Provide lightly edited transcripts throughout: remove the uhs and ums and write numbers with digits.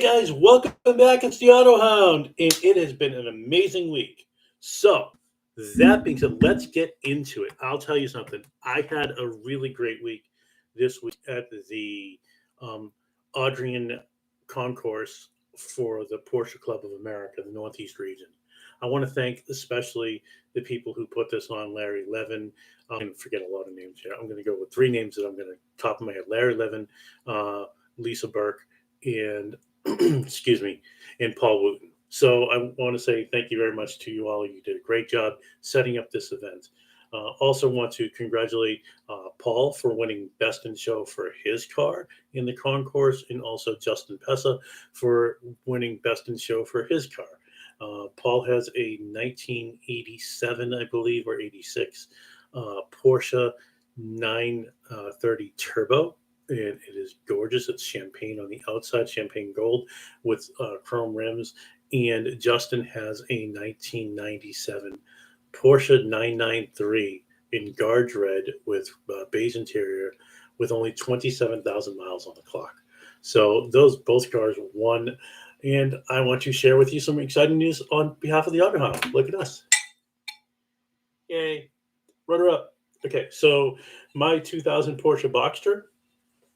guys, welcome back. It's the Autohound, and it has been an amazing week. So, that being said, let's get into it. I'll tell you something. I had a really great week this week at the um, Adrian Concourse for the Porsche Club of America, the Northeast region. I want to thank especially the people who put this on: Larry Levin. I'm going to forget a lot of names here. I'm going to go with three names that I'm going to top of my head: Larry Levin, Lisa Burke, and excuse me, and Paul Wooten. So I want to say thank you very much to you all. You did a great job setting up this event. Also want to congratulate Paul for winning Best in Show for his car in the concourse, and also Justin Pessa for winning Best in Show for his car. Paul has a 1987, I believe, or 86 Porsche 930 Turbo, and it is gorgeous. It's champagne on the outside, champagne gold with chrome rims. And Justin has a 1997 Porsche 993 in Guards Red with beige interior, with only 27,000 miles on the clock. So those both cars won. And I want to share with you some exciting news on behalf of the Autohound. Look at us. Yay. Runner up. Okay, so my 2000 Porsche Boxster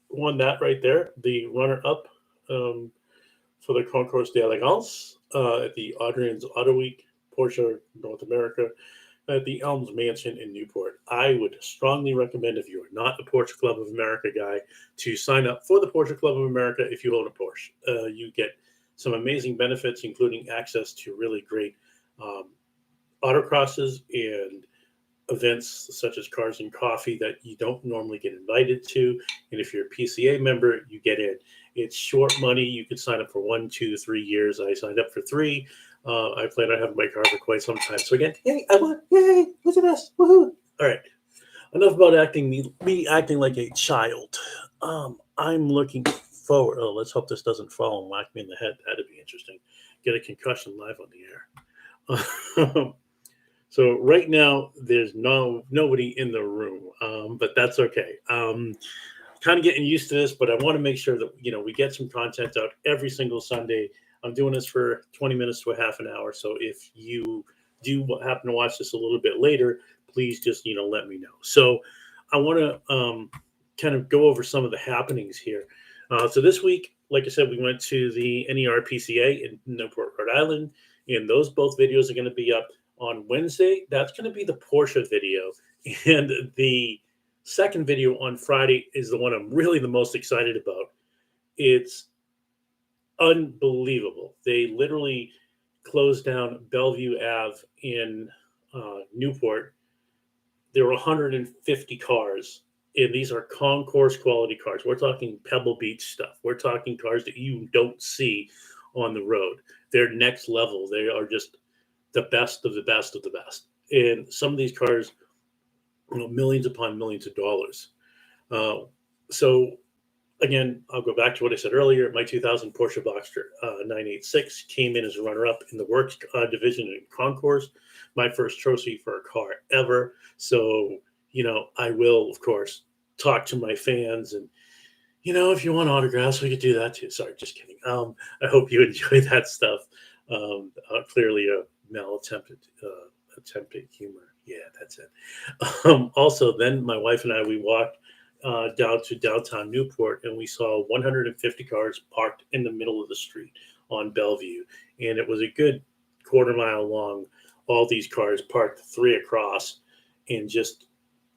won that right there. The runner up for the Concours d'Elegance at the Adrian's Auto Week, Porsche North America, at the Elms Mansion in Newport. I would strongly recommend, if you are not a Porsche Club of America guy, to sign up for the Porsche Club of America if you own a Porsche. You get some amazing benefits, including access to really great autocrosses and events such as Cars and Coffee that you don't normally get invited to. And if you're a PCA member, you get in. It's short money. You can sign up for 1, 2, 3 years. I signed up for 3. I plan on having my car for quite some time. So again, yay, I won. Yay, look at us. Woohoo. All right. Enough about me acting like a child. I'm looking forward. Oh, let's hope this doesn't fall and whack me in the head. That'd be interesting. Get a concussion live on the air. So right now there's nobody in the room, but that's okay. Kind of getting used to this, but I want to make sure that we get some content out every single Sunday. I'm doing this for 20 minutes to a half an hour, so if you do happen to watch this a little bit later, please just let me know. So I want to kind of go over some of the happenings here. So this week, like I said, we went to the NERPCA in Newport, Rhode Island, and those both videos are going to be up on Wednesday. That's going to be the Porsche video. And the second video on Friday is the one I'm really the most excited about. It's unbelievable. They literally closed down Bellevue Ave in Newport. There were 150 cars, and these are concourse quality cars. We're talking Pebble Beach stuff. We're talking cars that you don't see on the road. They're next level. They are just the best of the best of the best. And some of these cars, millions upon millions of dollars. So again, I'll go back to what I said earlier. My 2000 Porsche Boxster 986 came in as a runner-up in the Works division in Concourse. My first trophy for a car ever. So, I will, of course, talk to my fans. And, if you want autographs, we could do that too. Sorry, just kidding. I hope you enjoy that stuff. Clearly a attempted humor. Yeah, that's it. Also, then my wife and I, we walked down to downtown Newport, and we saw 150 cars parked in the middle of the street on Bellevue. And it was a good quarter mile long. All these cars parked 3 across, and just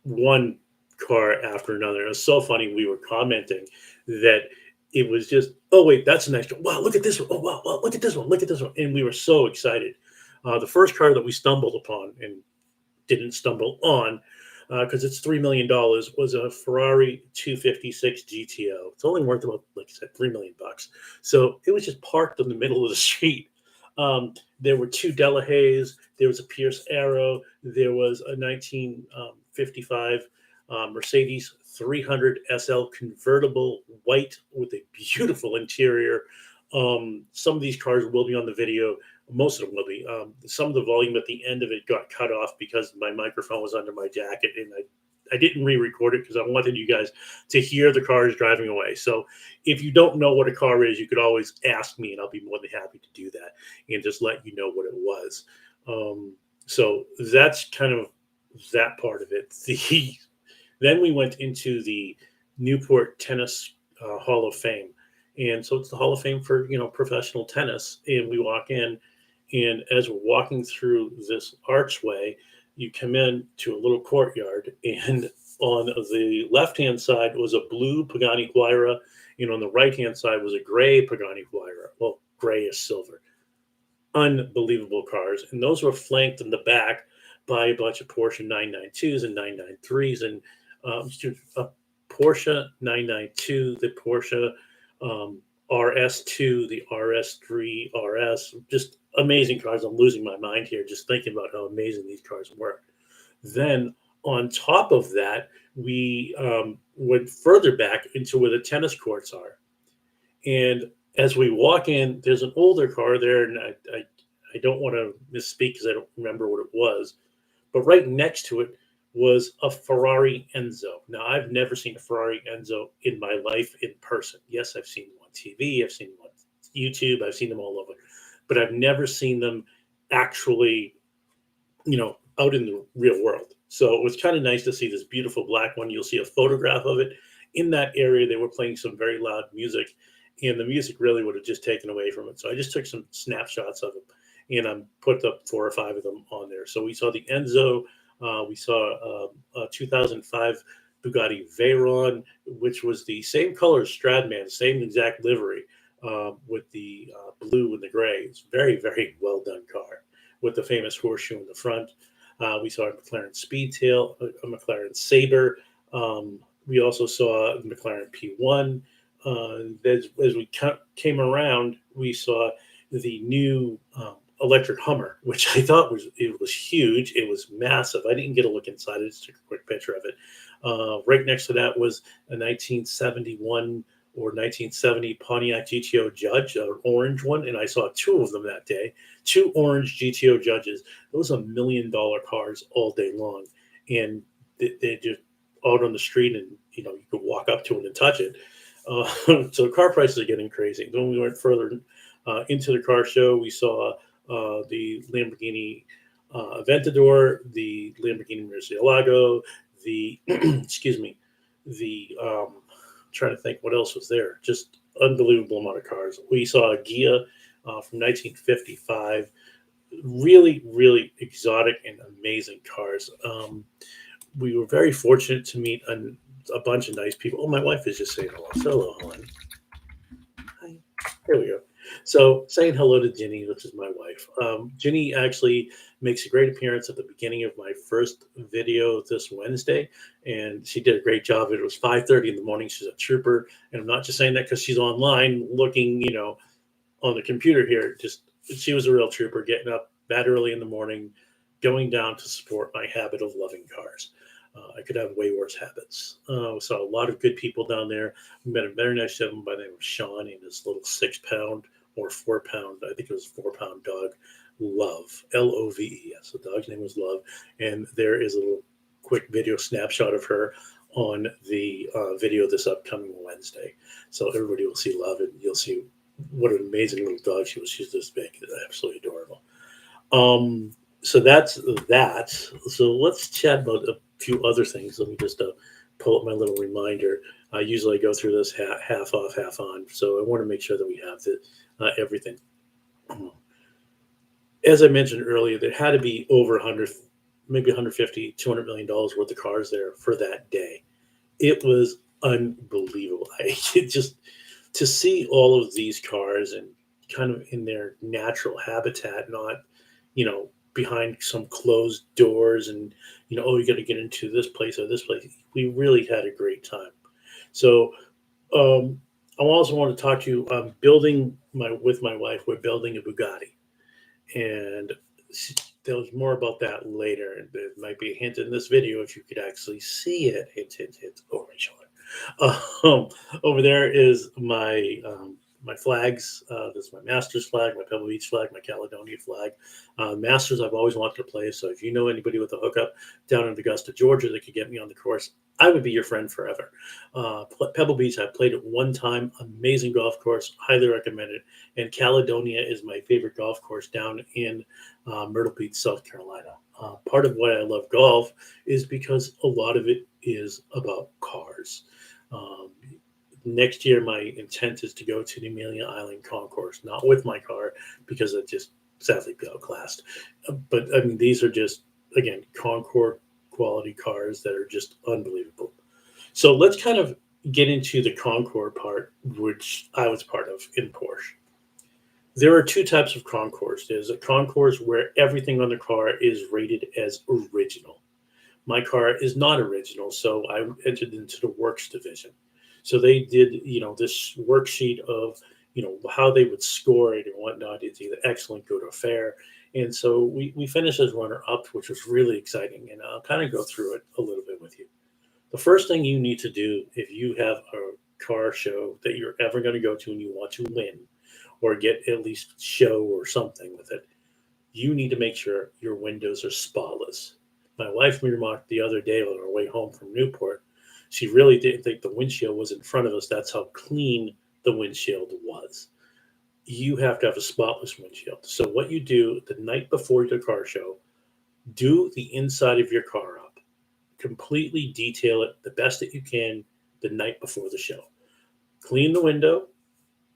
one car after another. It was so funny. We were commenting that it was just, oh, wait, that's an extra. Wow, look at this one. Oh, wow, look at this one. Look at this one. And we were so excited. The first car that we stumbled upon and didn't stumble on, because it's $3 million, was a Ferrari 256 GTO. It's only worth about, like I said, $3 million. So it was just parked in the middle of the street. There were 2 Delahaye's. There was a Pierce Arrow. There was a 1955 Mercedes 300 SL convertible, white with a beautiful interior. Some of these cars will be on the video. Most of them will be. Some of the volume at the end of it got cut off because my microphone was under my jacket, and I didn't re-record it because I wanted you guys to hear the cars driving away. So if you don't know what a car is, you could always ask me, and I'll be more than happy to do that and just let you know what it was. So that's kind of that part of it. Then we went into the Newport Tennis Hall of Fame, and so it's the Hall of Fame for professional tennis. And we walk in, and as we're walking through this archway, you come in to a little courtyard, and on the left-hand side was a blue Pagani Huayra, and on the right-hand side was a gray Pagani Huayra. Well, gray is silver. Unbelievable cars, and those were flanked in the back by a bunch of Porsche 992s and 993s, and a Porsche 992, the Porsche RS2, the RS3, RS, just amazing cars. I'm losing my mind here just thinking about how amazing these cars were. Then on top of that, we went further back into where the tennis courts are. And as we walk in, there's an older car there, and I don't want to misspeak because I don't remember what it was. But right next to it was a Ferrari Enzo. Now, I've never seen a Ferrari Enzo in my life in person. Yes, I've seen them on TV, I've seen them on YouTube, I've seen them all over. But I've never seen them actually, out in the real world. So it was kind of nice to see this beautiful black one. You'll see a photograph of it. In that area, they were playing some very loud music, and the music really would have just taken away from it. So I just took some snapshots of them, and I put up 4 or 5 of them on there. So we saw the Enzo, we saw a 2005 Bugatti Veyron, which was the same color as Stradman, same exact livery, with the blue and the gray. It's very, very well done car with the famous horseshoe in the front. We saw a McLaren Speedtail, a McLaren Sabre. We also saw a McLaren P1. As we came around, we saw the new electric Hummer, which I thought was huge. It was massive. I didn't get a look inside. I just took a quick picture of it. Right next to that was a 1971 or 1970 Pontiac GTO Judge, an orange one, and I saw 2 of them that day. 2 orange GTO Judges. Those are $1 million cars all day long, and they just out on the street, and you could walk up to it and touch it. So car prices are getting crazy. Then we went further into the car show. We saw the Lamborghini Aventador, the Lamborghini Murcielago, the excuse me, the trying to think what else was there. Just unbelievable amount of cars. We saw a Ghia from 1955. Really, really exotic and amazing cars. We were very fortunate to meet a bunch of nice people. Oh, my wife is just saying hello. Hello, hon. Hi. There we go. So saying hello to Ginny, which is my wife. Ginny actually makes a great appearance at the beginning of my first video this Wednesday, and she did a great job. It was 5:30 in the morning. She's a trooper, and I'm not just saying that because she's online looking, on the computer here. She was a real trooper, getting up that early in the morning, going down to support my habit of loving cars. I could have way worse habits. Saw a lot of good people down there. We met a very nice gentleman by the name of Sean and his little 6-pound or 4-pound, I think it was 4-pound dog, Love, Love. Yes, the dog's name was Love. And there is a little quick video snapshot of her on the video this upcoming Wednesday. So everybody will see Love, and you'll see what an amazing little dog she was. She's this big, absolutely adorable. So that's that. So let's chat about a few other things. Let me just pull up my little reminder. Usually I go through this half off, half on. So I want to make sure that we have everything. As I mentioned earlier, there had to be over 100, maybe 150, $200 million worth of cars there for that day. It was unbelievable. Just to see all of these cars and kind of in their natural habitat, not, behind some closed doors and, oh, you got to get into this place or this place. We really had a great time. So I also want to talk to you. I'm building with my wife, we're building a Bugatti. And there was more about that later. And there might be a hint in this video if you could actually see it. Hint, hint, hint. Oh, my shoulder. Over there is my my flags. This is my Masters flag, my Pebble Beach flag, my Caledonia flag. Masters I've always wanted to play. So if you know anybody with a hookup down in Augusta, Georgia, that could get me on the course, I would be your friend forever. Pebble Beach, I played it one time. Amazing golf course. Highly recommend it. And Caledonia is my favorite golf course down in Myrtle Beach, South Carolina. Part of why I love golf is because a lot of it is about cars. Um, Next year, my intent is to go to the Amelia Island Concourse, not with my car because it just sadly be outclassed. But I mean, these are just, again, Concours quality cars that are just unbelievable. So let's kind of get into the Concours part, which I was part of in Porsche. There are two types of concourse. There's a concourse where everything on the car is rated as original. My car is not original, so I entered into the works division. So they did, this worksheet of, how they would score it and whatnot. It's either excellent, good, or fair. And so we finished as runner up, which was really exciting. And I'll kind of go through it a little bit with you. The first thing you need to do if you have a car show that you're ever going to go to and you want to win or get at least show or something with it, you need to make sure your windows are spotless. My wife remarked the other day on our way home from Newport, she really didn't think the windshield was in front of us. That's how clean the windshield was. You have to have a spotless windshield. So what you do the night before the car show, do the inside of your car up. Completely detail it the best that you can the night before the show. Clean the window,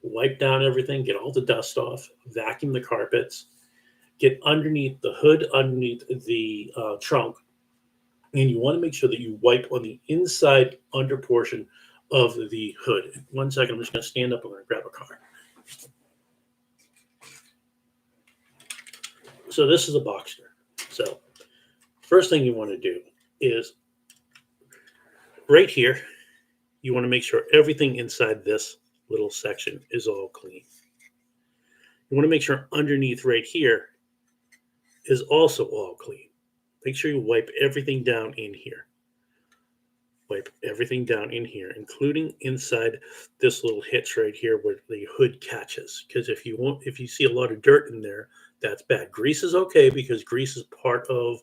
wipe down everything, get all the dust off, vacuum the carpets, get underneath the hood, underneath the trunk, and you want to make sure that you wipe on the inside under portion of the hood. 1 second, I'm just going to stand up. I'm going to grab a car. So this is a Boxster. So first thing you want to do is right here, you want to make sure everything inside this little section is all clean. You want to make sure underneath right here is also all clean. Make sure you wipe everything down in here. Wipe everything down in here, including inside this little hitch right here where the hood catches. Because if you see a lot of dirt in there, that's bad. Grease is okay because grease is part of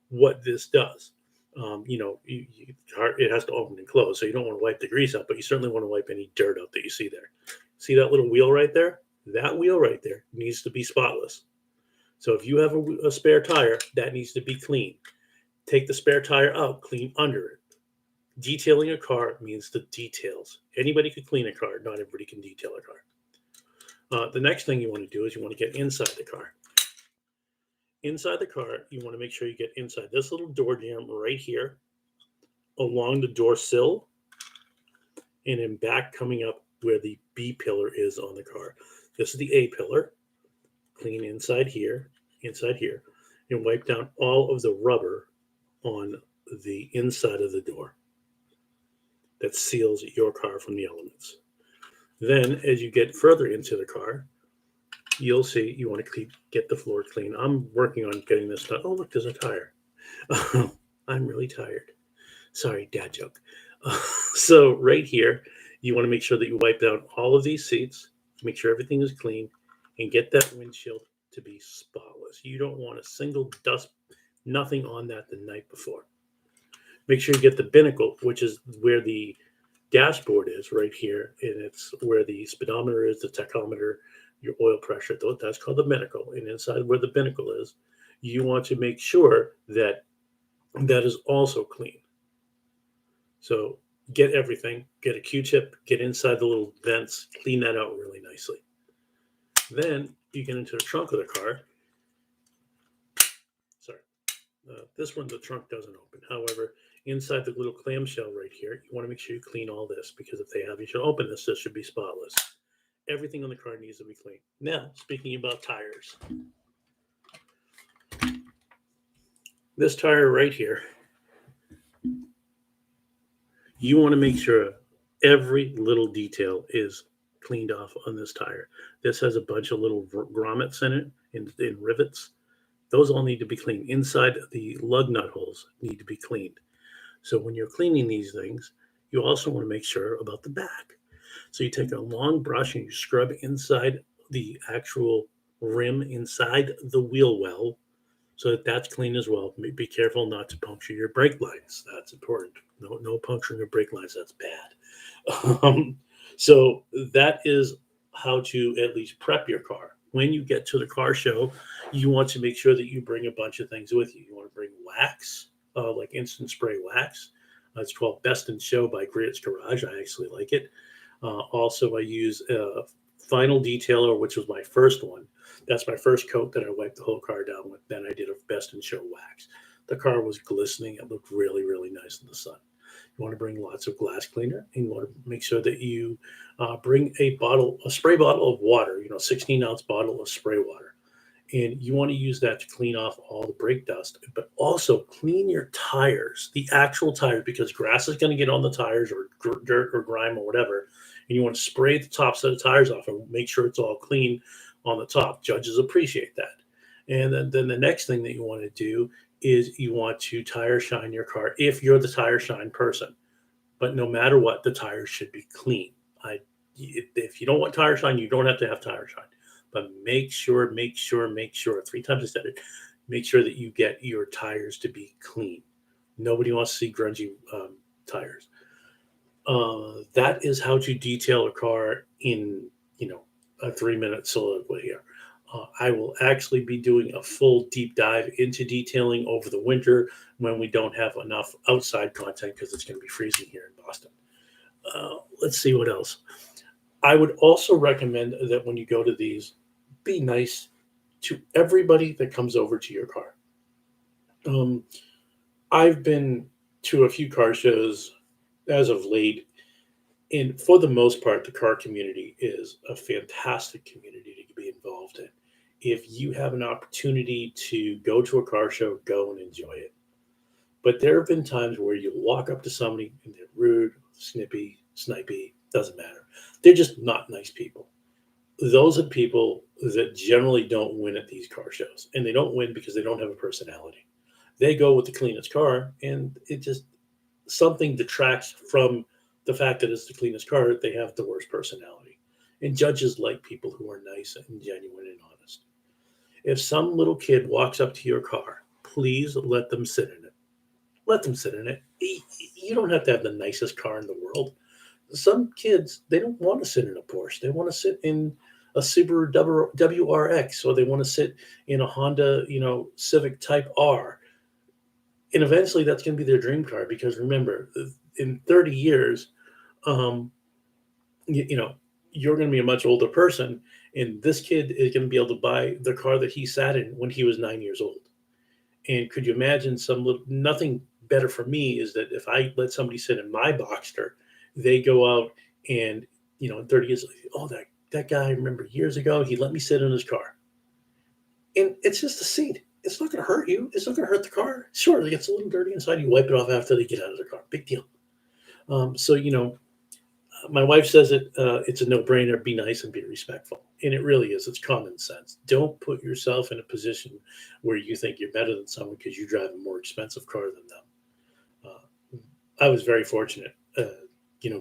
what this does. It has to open and close, so you don't want to wipe the grease out, but you certainly want to wipe any dirt out that you see there. See that little wheel right there? That wheel right there needs to be spotless. So if you have a spare tire, that needs to be clean. Take the spare tire out, clean under it. Detailing a car means the details. Anybody can clean a car, not everybody can detail a car. The next thing you want to do is you want to get inside the car. Inside the car, you want to make sure you get inside this little door jamb right here, along the door sill, and then back coming up where the B pillar is on the car. This is the A pillar. Clean inside here, and wipe down all of the rubber on the inside of the door that seals your car from the elements. Then, as you get further into the car, you'll see you want to get the floor clean. I'm working on getting this done. Oh, look, there's a tire. I'm really tired. Sorry, dad joke. So right here, you want to make sure that you wipe down all of these seats, make sure everything is clean, and get that windshield to be spotless. You don't want a single dust, nothing on that the night before. Make sure you get the binnacle, which is where the dashboard is right here, and it's where the speedometer is, the tachometer, your oil pressure. That's called the binnacle. And inside where the binnacle is, you want to make sure that that is also clean. So get everything, get a Q-tip, get inside the little vents, clean that out really nicely. Then you get into the trunk of the car. Sorry, this one, the trunk doesn't open. However, inside the little clamshell right here, you want to make sure you clean all this because if they have you should open this should be spotless. Everything on the car needs to be clean. Now, speaking about tires. This tire right here, you want to make sure every little detail is cleaned off on this tire. This has a bunch of little grommets in it, in rivets. Those all need to be cleaned. Inside the lug nut holes need to be cleaned. So when you're cleaning these things, you also want to make sure about the back. So you take a long brush and you scrub inside the actual rim inside the wheel well so that that's clean as well. Be careful not to puncture your brake lines. That's important. No puncturing of brake lines. That's bad. So that is how to at least prep your car. When you get to the car show, you want to make sure that you bring a bunch of things with you. You want to bring wax, like instant spray wax. It's called Best in Show by Griot's Garage. I actually like it. Also, I use a final detailer, which was my first one. That's my first coat that I wiped the whole car down with. Then I did a Best in Show wax. The car was glistening. It looked really, really nice in the sun. You want to bring lots of glass cleaner, and you want to make sure that you bring a spray bottle of water, 16-ounce bottle of spray water. And you want to use that to clean off all the brake dust, but also clean your tires, the actual tires, because grass is going to get on the tires or dirt or grime or whatever. And you want to spray the tops of the tires off and make sure it's all clean on the top. Judges appreciate that. And then the next thing that you want to do is you want to tire shine your car if you're the tire shine person. But no matter what, the tires should be clean. If you don't want tire shine, you don't have to have tire shine. But make sure, 3 times I said it, make sure that you get your tires to be clean. Nobody wants to see grungy tires. That is how to detail a car in, a 3-minute soliloquy here. I will actually be doing a full deep dive into detailing over the winter when we don't have enough outside content because it's going to be freezing here in Boston. Let's see what else. I would also recommend that when you go to these, be nice to everybody that comes over to your car. I've been to a few car shows as of late, and for the most part, the car community is a fantastic community to be involved in. If you have an opportunity to go to a car show, go and enjoy it. But there have been times where you walk up to somebody and they're rude, snippy, snipey, doesn't matter. They're just not nice people. Those are people that generally don't win at these car shows. And they don't win because they don't have a personality. They go with the cleanest car, and it just something detracts from the fact that it's the cleanest car. They have the worst personality. And judges like people who are nice and genuine and honest. If some little kid walks up to your car, please let them sit in it. Let them sit in it. You don't have to have the nicest car in the world. Some kids, they don't want to sit in a Porsche. They want to sit in a Subaru WRX, or they want to sit in a Honda, Civic Type R. And eventually that's going to be their dream car, because remember, in 30 years, you're going to be a much older person, and this kid is going to be able to buy the car that he sat in when he was 9 years old. And could you imagine nothing better for me is that if I let somebody sit in my Boxster, they go out and, in 30 years, oh, that guy, I remember years ago, he let me sit in his car. And it's just a seat. It's not going to hurt you. It's not going to hurt the car. Sure, it gets a little dirty inside. You wipe it off after they get out of the car. Big deal. My wife says it's a no-brainer. Be nice and be respectful. And it really is. It's common sense. Don't put yourself in a position where you think you're better than someone because you drive a more expensive car than them. I was very fortunate,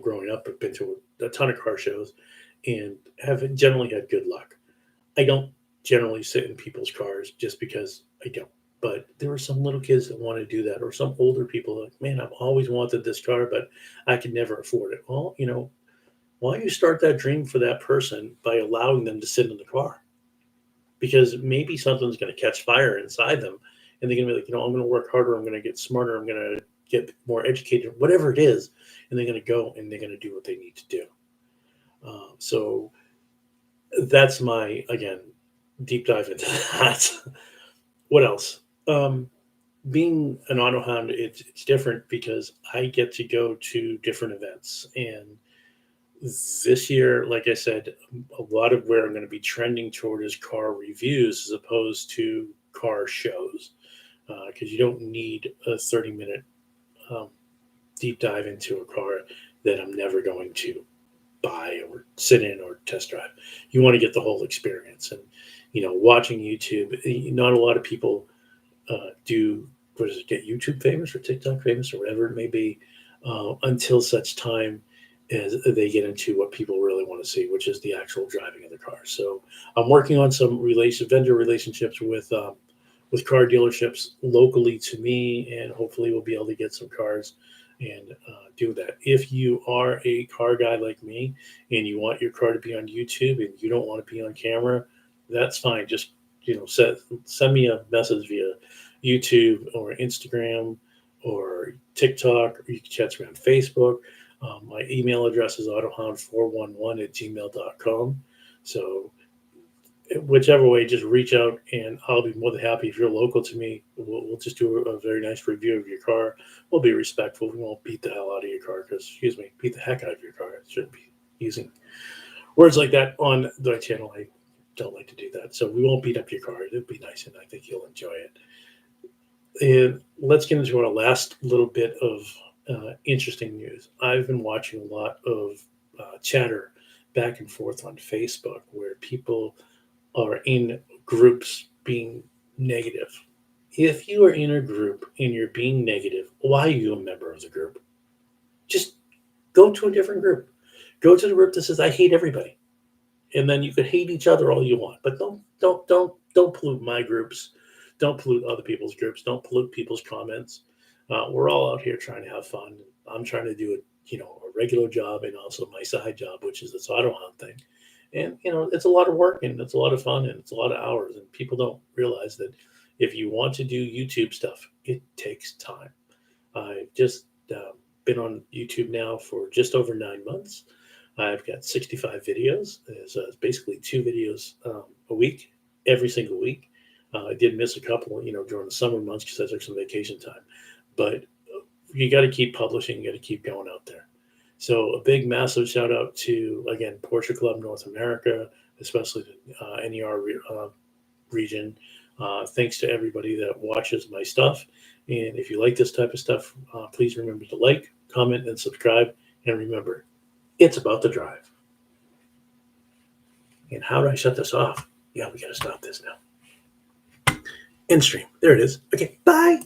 growing up. I've been to a ton of car shows and have generally had good luck. I don't generally sit in people's cars just because I don't. But there are some little kids that want to do that, or some older people like, man, I've always wanted this car, but I could never afford it. Well, why don't you start that dream for that person by allowing them to sit in the car? Because maybe something's going to catch fire inside them, and they're going to be like, I'm going to work harder. I'm going to get smarter. I'm going to get more educated, whatever it is. And they're going to go and they're going to do what they need to do. So that's my, again, deep dive into that. What else? Being an Autohound, it's different because I get to go to different events. And this year, like I said, a lot of where I'm going to be trending toward is car reviews as opposed to car shows, because you don't need a 30-minute deep dive into a car that I'm never going to buy or sit in or test drive. You want to get the whole experience. And, watching YouTube, not a lot of people get YouTube famous or TikTok famous or whatever it may be, until such time as they get into what people really want to see, which is the actual driving of the car. So I'm working on some vendor relationships with car dealerships locally to me, and hopefully we'll be able to get some cars and do that. If you are a car guy like me and you want your car to be on YouTube and you don't want to be on camera, that's fine. Just send me a message via YouTube or Instagram or TikTok, or you can chat me on Facebook. My email address is autohound411@gmail.com. So whichever way, just reach out and I'll be more than happy. If you're local to me, we'll just do a very nice review of your car. We'll be respectful. We won't beat the hell out of your car beat the heck out of your car. I shouldn't be using words like that on the channel. I don't like to do that. So we won't beat up your car. It'll be nice, and I think you'll enjoy it. And let's get into our last little bit of interesting news. I've been watching a lot of chatter back and forth on Facebook where people are in groups being negative. If you are in a group and you're being negative, why are you a member of the group? Just go to a different group. Go to the group that says I hate everybody, and then you could hate each other all you want, but don't pollute my groups. Don't pollute other people's groups. Don't pollute people's comments. We're all out here trying to have fun. I'm trying to do a regular job and also my side job, which is this Autohound thing. And it's a lot of work and it's a lot of fun and it's a lot of hours. And people don't realize that if you want to do YouTube stuff, it takes time. I've just been on YouTube now for just over 9 months. I've got 65 videos. It's basically 2 videos a week, every single week. I did miss a couple, during the summer months because I took some vacation time. But you got to keep publishing. You got to keep going out there. So a big, massive shout out to, again, Porsche Club North America, especially the NER region. Thanks to everybody that watches my stuff. And if you like this type of stuff, please remember to like, comment, and subscribe. And remember, it's about the drive. And how do I shut this off? Yeah, we got to stop this now. End stream. There it is. Okay, bye.